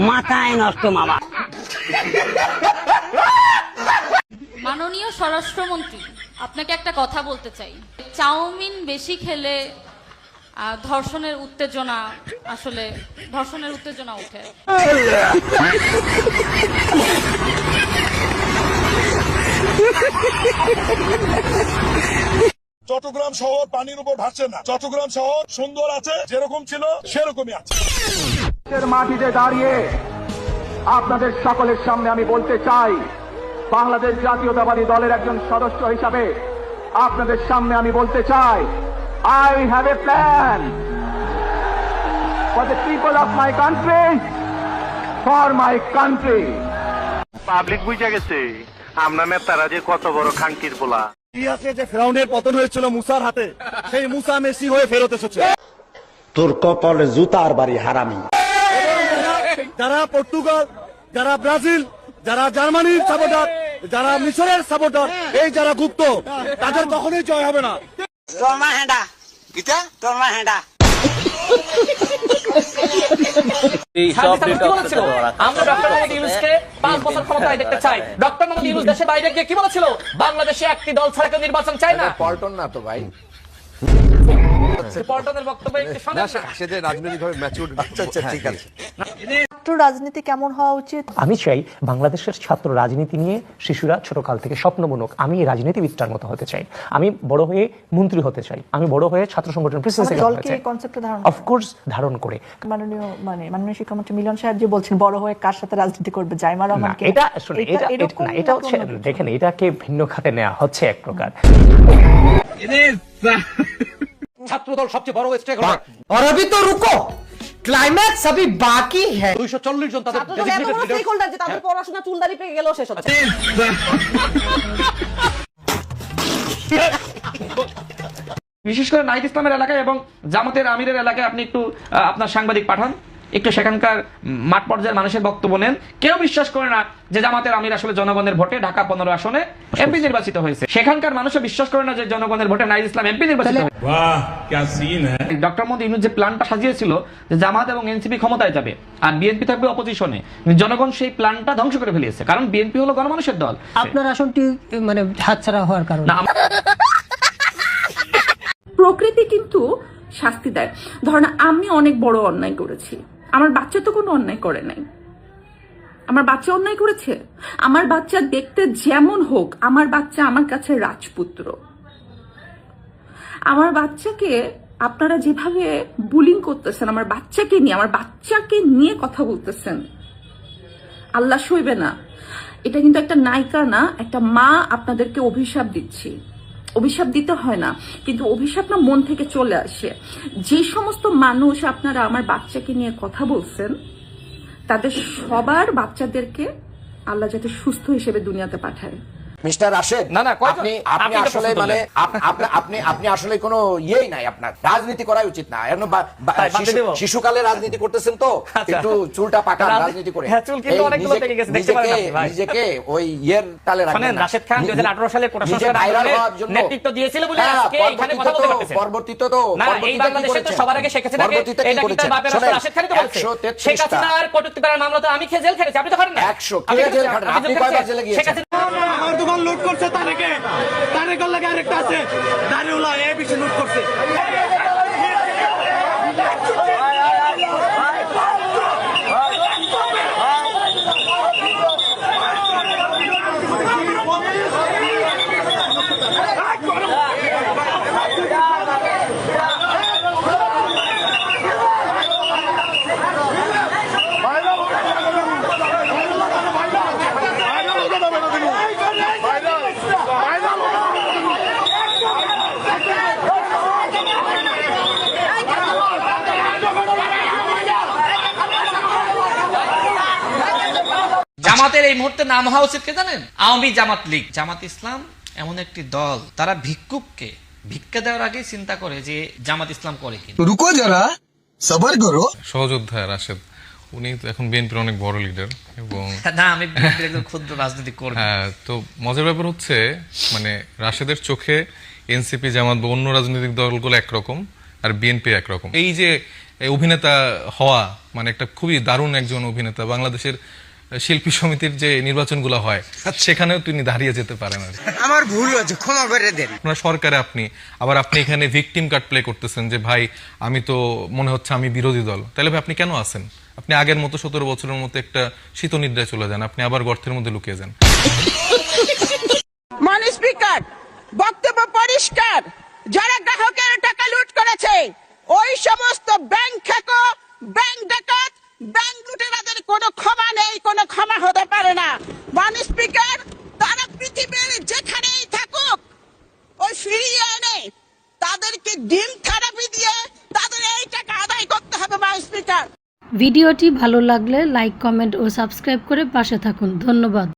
মাথায় নষ্ট মামা। মাননীয় স্বরাষ্ট্রমন্ত্রী, আপনাকে একটা কথা বলতে চাই। চাউমিন বেশি খেলে ধর্ষণের উত্তেজনা উঠে। চট্টগ্রাম শহর পানির উপর ভাসছে না। চট্টগ্রাম শহর সুন্দর আছে, যেরকম ছিল সেরকমই আছে। মাটিতে দাঁড়িয়ে আপনাদের সকলের সামনে আমি বলতে চাই, বাংলাদেশ জাতীয়তাবাদী দলের একজন সদস্য হিসাবে আপনাদের সামনে আমি বলতে চাই, I have a plan for the people of my country, for my country. Public বুঝা গেছে আমরা নেতারা যে কত বড় খানকির পোলা। ইতিহাসে যে ফেরাউনের পতন হয়েছিল মুসার হাতে, সেই মুসা মেসি হয়ে ফেরত এসেছে। তোর কপালে জুতার বাড়ি হারামি। যারা পর্তুগাল, যারা ব্রাজিল, যারা জার্মানির সাপোর্টার, যারা মিশরের সাপোর্টার, এই যারা গুপ্ত, তাদের কখনোই জয় হবে না। তোরমা হেডা গীতা, তোরমা হেডা। আমরা ডক্টর মোহাম্মদ ইউনূসকে 5 বছর ক্ষমতায় দেখতে চাই। ডক্টর মোহাম্মদ ইউনূস দেশে বাইরে গিয়ে কি বলেছিল? বাংলাদেশে একটি দল ছাড়া কেউ নির্বাচন চায় না। পল্টন না তো ভাই, পল্টনের বক্তব্য একটু শোনেন। সেটা রাজনৈতিকভাবে ম্যাচিউরড। আচ্ছা ঠিক আছে। ছাত্র রাজনীতি কেমন হওয়া উচিত? আমি চাই বাংলাদেশের ছাত্র রাজনীতি নিয়ে শিশুরা ছোটকাল থেকে স্বপ্ন বুনুক। আমি রাজনীতিবিদটার মতো হতে চাই, আমি বড় হয়ে মন্ত্রী হতে চাই, আমি বড় হয়ে ছাত্র সংগঠন প্রেসিডেন্ট হতে চাই। অফকোর্স ধারণ করে মাননীয় শিক্ষামন্ত্রী মিলন সাহেব যে বলছেন বড় হয়ে কার সাথে রাজনীতি করবে, জাইমা রহমানকে, এটা হচ্ছে দেখেন, এটাকে ভিন্ন খাতে নেওয়া হচ্ছে এক প্রকার। ছাত্রদল সবচেয়ে বড় স্টেক হোল্ডার। और अभी तो रुको, क्लाइमैक्स अभी बाकी है। 240 জন তাদের ডেজিগনেটেড লিডার, স্টেক হোল্ডার যে তাদের পড়াশোনা চুলদারি পেয়ে গেল শেষ হচ্ছে। বিশেষ করে নাহিদ ইসলামের এলাকায় এবং জামাতের আমিরের এলাকায় আপনি একটু আপনার সাংবাদিক পাঠান, একটু সেখানকার মাঠ পর্যায়ের মানুষের বক্তব্য নেন। কেউ বিশ্বাস করে না যে জামাতের আমির আসলে জনগণের ভোটে ঢাকা 15 আসনে এমপি নির্বাচিত হয়েছে। সেখানকার মানুষও বিশ্বাস করে না যে জনগণের ভোটে নাহিদ ইসলাম এমপি নির্বাচিত হয়েছে। বাহ, কি সিন হ্যায়। ডক্টর মোহাম্মদ ইউনূস যে প্ল্যানটা সাজিয়েছিল যে জামাত এবং এনসিপি ক্ষমতায় যাবে আর বিএনপি থাকবে অপোজিশনে, জনগণ সেই প্ল্যানটা ধ্বংস করে ফেলিয়েছে। কারণ বিএনপি হলো গণমানুষের দল। আপনার আসনটি মানে হাতছাড়া হওয়ার কারণে প্রকৃতি কিন্তু শাস্তি দেয়। ধরেন আমি অনেক বড় অন্যায় করেছি, আমার বাচ্চা তো কোনো অন্যায় করে নাই। আমার বাচ্চা অন্যায় করেছে? আমার বাচ্চা দেখতে যেমন হোক, আমার বাচ্চা আমার কাছে রাজপুত্র। আমার বাচ্চাকে আপনারা যেভাবে বুলিং করতেছেন, আমার বাচ্চাকে নিয়ে কথা বলতেছেন, আল্লাহ সইবে না। এটা কিন্তু একটা নায়িকা না, একটা মা আপনাদেরকে অভিশাপ দিচ্ছি। অভিশাপ দিতে হয় না, কিন্তু অভিশাপ না মন থেকে চলে আসে। যে সমস্ত মানুষ আপনারা আমার বাচ্চাকে নিয়ে কথা বলছেন, তাদের সবার বাচ্চাদেরকে আল্লাহ যাতে সুস্থ হিসেবে দুনিয়াতে পাঠায়। মিস্টার রাশেদ, না, আপনি আসলে মানে আপনি আসলে কোনো ইয়েই নাই, আপনার রাজনীতি করাই উচিত না। এখন শিশুকালে রাজনীতি করতেছেন তো, একটু চুলটা পাকান রাজনীতি করে। নিজেকে ওই ইয়ের তালে রাখবেন। রাশেদ খান 2018 সালে নেতৃত্ব দিয়েছিল বলে আজকে এখানে কথা বলতে পারতেছেন। পরবর্তীতে তো এই বাংলাদেশে তো সবার আগে শেখ হাসিনাকে এটা কিন্তু বাপের রাশেদ খানই তো বলেছে। শেখ হাসিনার কটূক্তি করার মামলাতে আমি খেয়ে জেল খেটেছি, আপনি তো করেন না। 100 কে জেল খাটেন, আপনি কয়বার জেলে গিয়েছেন? আমার দোকান লুট করছে, তারেকের লাগে আরেকটা আছে, দাঁড়িওলা এ বেশি লুট করছে। জামাতের এই মুহূর্তে নাম হওয়া উচিত কে জানেন? আওয়ামী জামাত লীগ। জামাত ইসলাম এমন একটি দল, তারা ভিক্ষুককে ভিক্ষা দেওয়ার আগে চিন্তা করে যে জামাত ইসলাম করে কি। রুকো যারা, সবার করো। সহযোদ্ধা রাশেদ, উনি তো এখন বিএনপির অনেক বড় লিডার এবং না আমি বিএনপির একজন ক্ষুদ্র রাজনৈতিক কর্মী। হ্যাঁ, তো মজার ব্যাপার হচ্ছে মানে রাশেদের চোখে এনসিপি জামাত বা অন্য রাজনৈতিক দলগুলো একরকম আর বিএনপি একরকম। এই যে অভিনেতা হওয়া মানে একটা খুবই দারুণ একজন অভিনেতা, বাংলাদেশের শিল্পী সমিতির যে নির্বাচনগুলো হয় সেখানেও তিনি দাঁড়িয়ে যেতে পারেন আর আমার ভুল হয়েছে, ক্ষমা করে দেন। আপনার সরকারে আপনি এখানে ভিকটিম কার্ড প্লে করতেছেন যে ভাই আমি তো মনে হচ্ছে আমি বিরোধী দল, তাহলে ভাই আপনি কেন আছেন? আপনি আগের মতো 17 বছরের মতো একটা শীতনিদ্রায় চলে যান, আপনি আবার গর্তের মধ্যে লুকিয়ে যান। মাননীয় স্পিকার, বক্তব্য পরিষ্কার, যারা গ্রাহকের টাকা লুট করেছে ওই সমস্ত ব্যাংক খেকো, ব্যাংক ডাকাত, ব্যাংক লুটেরাদের কোনো ক্ষমা নেই, কোনো ক্ষমা হতে পারে না। মাননীয় স্পিকার, তারা পৃথিবীর যেখানেই থাকুক ওই ফিরিয়ে এনে তাদেরকে ডিম থেরাপি দিয়ে তাদের এই টাকা আদায় করতে হবে। মাননীয় স্পিকার, ভিডিওটি ভালো লাগলে লাইক, কমেন্ট ও সাবস্ক্রাইব করে পাশে থাকুন। ধন্যবাদ।